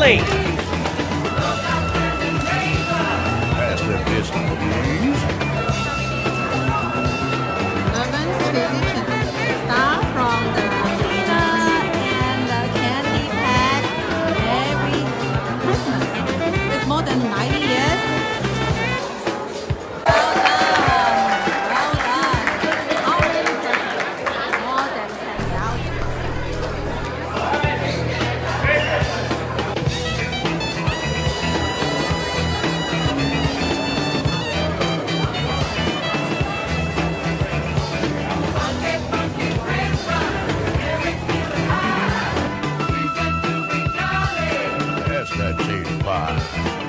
Kelly. Pass that biscuit, please. Urban tradition. Start from the peanut and the candy pack every Christmas. It's more than 90 years. Well done. How many persons? More than 10,000. Pass that tea pie.